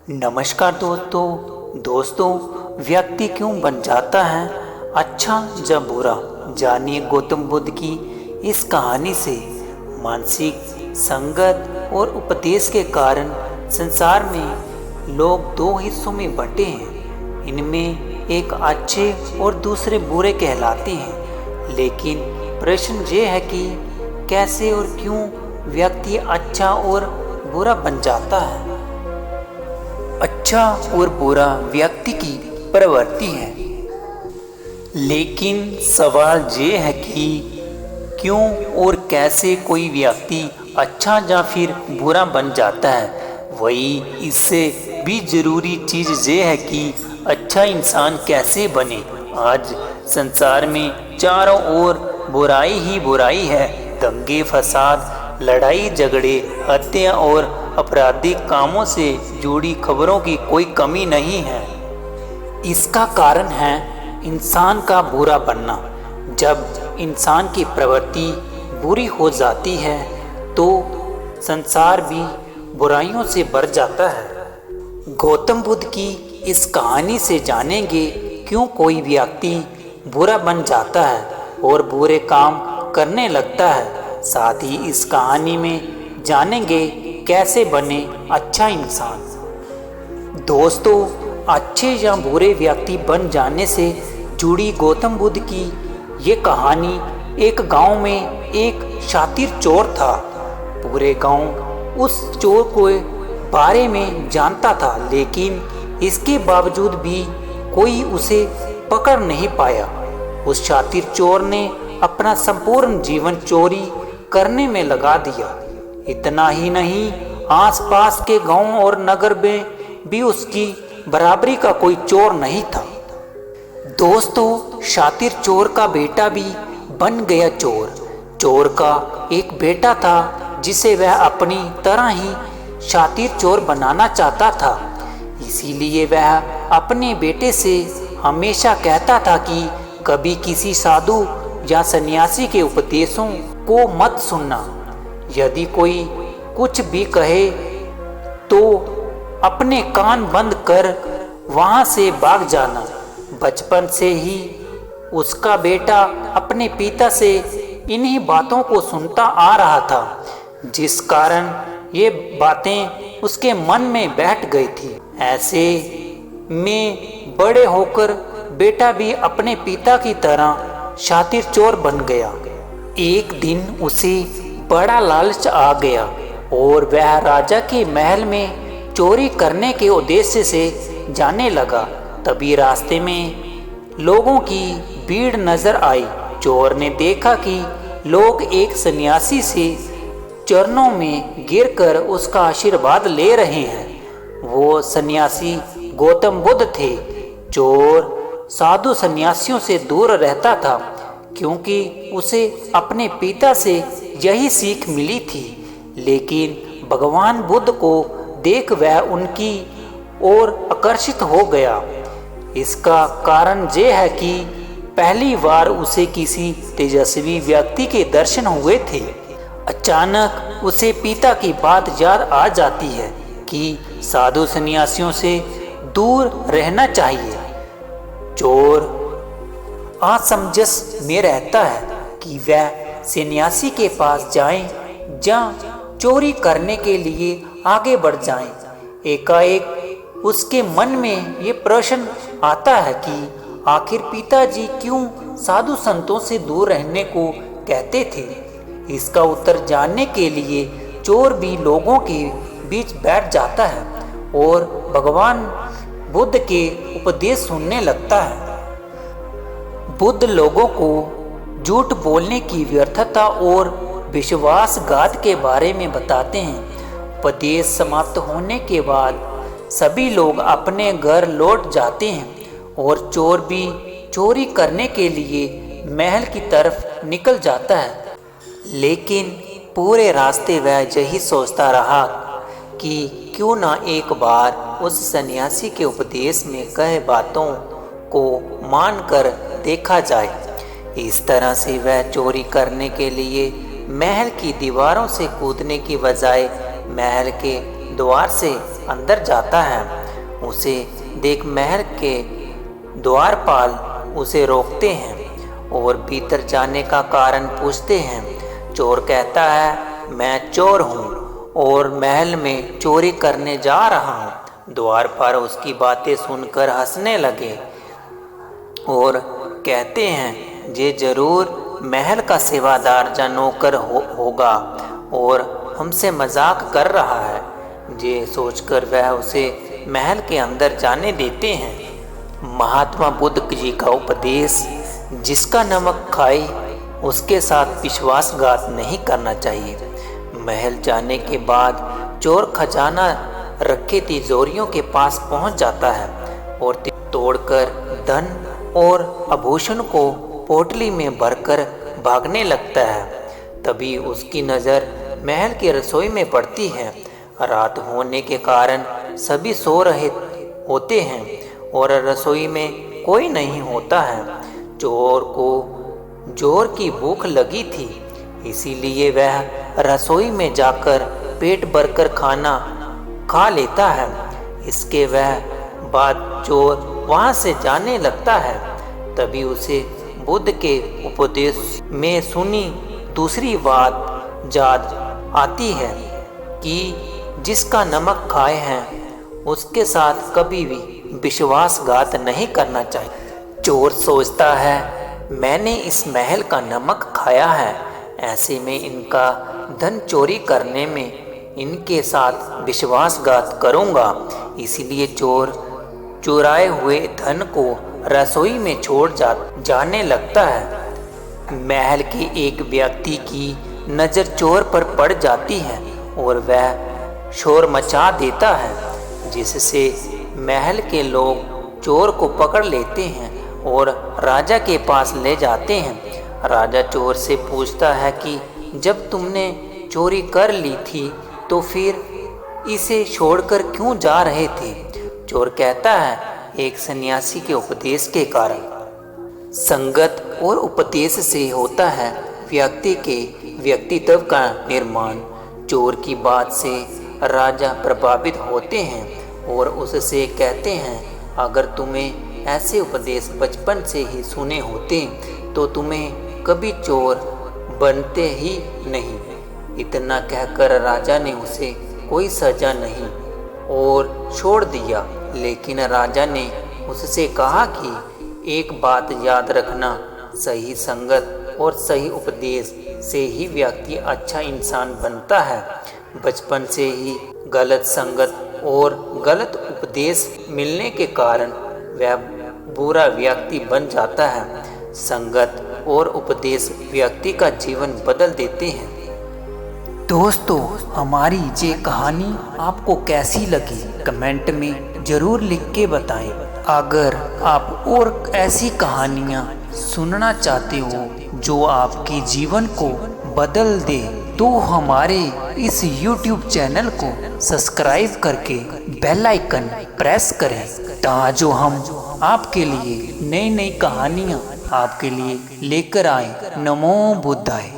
नमस्कार दोस्तों, व्यक्ति क्यों बन जाता है अच्छा या बुरा, जानिए गौतम बुद्ध की इस कहानी से। मानसिक संगत और उपदेश के कारण संसार में लोग दो हिस्सों में बंटे हैं। इनमें एक अच्छे और दूसरे बुरे कहलाते हैं। लेकिन प्रश्न ये है कि कैसे और क्यों व्यक्ति अच्छा और बुरा बन जाता है। अच्छा और बुरा व्यक्ति की प्रवृत्ति है, लेकिन सवाल ये है कि क्यों और कैसे कोई व्यक्ति अच्छा या फिर बुरा बन जाता है। वही इससे भी जरूरी चीज़ ये है कि अच्छा इंसान कैसे बने। आज संसार में चारों ओर बुराई ही बुराई है। दंगे फसाद, लड़ाई झगड़े, हत्या और आपराधिक कामों से जुड़ी खबरों की कोई कमी नहीं है। इसका कारण है इंसान का बुरा बनना। जब इंसान की प्रवृत्ति बुरी हो जाती है तो संसार भी बुराइयों से भर जाता है। गौतम बुद्ध की इस कहानी से जानेंगे क्यों कोई व्यक्ति बुरा बन जाता है और बुरे काम करने लगता है। साथ ही इस कहानी में जानेंगे कैसे बने अच्छा इंसान। दोस्तों, अच्छे या बुरे व्यक्ति बन जाने से जुड़ी गौतम बुद्ध की ये कहानी एक गांव में एक शातिर चोर था। पूरे गांव उस चोर के बारे में जानता था, लेकिन इसके बावजूद भी कोई उसे पकड़ नहीं पाया। उस शातिर चोर ने अपना संपूर्ण जीवन चोरी करने में लगा दिया। इतना ही नहीं, आसपास के गांव और नगर में भी उसकी बराबरी का कोई चोर नहीं था। दोस्तों, शातिर चोर का बेटा भी बन गया चोर। चोर का एक बेटा था जिसे वह अपनी तरह ही शातिर चोर बनाना चाहता था। इसीलिए वह अपने बेटे से हमेशा कहता था कि कभी किसी साधु या सन्यासी के उपदेशों को मत सुनना। यदि कोई कुछ भी कहे तो अपने कान बंद कर वहां से भाग जाना। बचपन से ही उसका बेटा अपने पिता से इन्हीं बातों को सुनता आ रहा था, जिस कारण ये बातें उसके मन में बैठ गई थी। ऐसे में बड़े होकर बेटा भी अपने पिता की तरह शातिर चोर बन गया। एक दिन उसे बड़ा लालच आ गया और वह राजा के महल में चोरी करने के उद्देश्य से जाने लगा। तभी रास्ते में लोगों की भीड़ नजर आई। चोर ने देखा कि लोग एक सन्यासी से चरणों में गिरकर उसका आशीर्वाद ले रहे हैं। वो सन्यासी गौतम बुद्ध थे। चोर साधु सन्यासियों से दूर रहता था, क्योंकि उसे अपने पिता से यही सीख मिली थी। लेकिन भगवान बुद्ध को देख वह उनकी ओर आकर्षित हो गया। इसका कारण ये है कि पहली बार उसे किसी तेजस्वी व्यक्ति के दर्शन हुए थे। अचानक उसे पिता की बात याद आ जाती है कि साधु सन्यासियों से दूर रहना चाहिए। चोर असमंजस में रहता है कि वह सन्यासी के पास जाए या चोरी करने के लिए आगे बढ़ जाए। एकाएक उसके मन में ये प्रश्न आता है कि आखिर पिताजी क्यों साधु संतों से दूर रहने को कहते थे। इसका उत्तर जानने के लिए चोर भी लोगों के बीच बैठ जाता है और भगवान बुद्ध के उपदेश सुनने लगता है। बुद्ध लोगों को झूठ बोलने की व्यर्थता और विश्वासघात के बारे में बताते हैं। उपदेश समाप्त होने के बाद सभी लोग अपने घर लौट जाते हैं और चोर भी चोरी करने के लिए महल की तरफ निकल जाता है। लेकिन पूरे रास्ते वह यही सोचता रहा कि क्यों ना एक बार उस सन्यासी के उपदेश में कहे बातों को मानकर देखा जाए। इस तरह से वह चोरी करने के लिए महल की दीवारों से कूदने की बजाय महल के द्वार से अंदर जाता है। उसे देख महल के द्वारपाल उसे रोकते हैं और भीतर जाने का कारण पूछते हैं। चोर कहता है, मैं चोर हूँ और महल में चोरी करने जा रहा हूँ। द्वारपाल उसकी बातें सुनकर हंसने लगे और कहते हैं, ये जरूर महल का सेवादार या नौकर होगा और हमसे मजाक कर रहा है। ये सोचकर वह उसे महल के अंदर जाने देते हैं। महात्मा बुद्ध जी का उपदेश, जिसका नमक खाए उसके साथ विश्वासघात नहीं करना चाहिए। महल जाने के बाद चोर खजाना रखे तिजोरियों के पास पहुंच जाता है और तोड़कर धन और आभूषण को पोटली में भरकर भागने लगता है। तभी उसकी नज़र महल की रसोई में पड़ती है। रात होने के कारण सभी सो रहे होते हैं और रसोई में कोई नहीं होता है। चोर को जोर की भूख लगी थी, इसीलिए वह रसोई में जाकर पेट भरकर खाना खा लेता है। इसके वह बाद चोर वहाँ से जाने लगता है। तभी उसे बुद्ध के उपदेश में सुनी दूसरी बात याद आती है कि जिसका नमक खाए हैं उसके साथ कभी भी विश्वासघात नहीं करना चाहिए। चोर सोचता है, मैंने इस महल का नमक खाया है, ऐसे में इनका धन चोरी करने में इनके साथ विश्वासघात करूँगा। इसीलिए चोर चुराए हुए धन को रसोई में छोड़ जाने लगता है। महल के एक व्यक्ति की नज़र चोर पर पड़ जाती है और वह शोर मचा देता है, जिससे महल के लोग चोर को पकड़ लेते हैं और राजा के पास ले जाते हैं। राजा चोर से पूछता है कि जब तुमने चोरी कर ली थी तो फिर इसे छोड़कर क्यों जा रहे थे? चोर कहता है, एक सन्यासी के उपदेश के कारण। संगत और उपदेश से होता है व्यक्ति के व्यक्तित्व का निर्माण। चोर की बात से राजा प्रभावित होते हैं और उससे कहते हैं, अगर तुम्हें ऐसे उपदेश बचपन से ही सुने होते तो तुम्हें कभी चोर बनते ही नहीं। इतना कहकर राजा ने उसे कोई सजा नहीं और छोड़ दिया। लेकिन राजा ने उससे कहा कि एक बात याद रखना, सही संगत और सही उपदेश से ही व्यक्ति अच्छा इंसान बनता है। बचपन से ही गलत संगत और गलत उपदेश मिलने के कारण वह बुरा व्यक्ति बन जाता है। संगत और उपदेश व्यक्ति का जीवन बदल देते हैं। दोस्तों, हमारी ये कहानी आपको कैसी लगी कमेंट में ज़रूर लिख के बताएं। अगर आप और ऐसी कहानियाँ सुनना चाहते हो जो आपके जीवन को बदल दे तो हमारे इस YouTube चैनल को सब्सक्राइब करके बेल आइकन प्रेस करें, ताकि हम आपके लिए नई नई कहानियाँ आपके लिए लेकर आए। नमो बुद्धाय।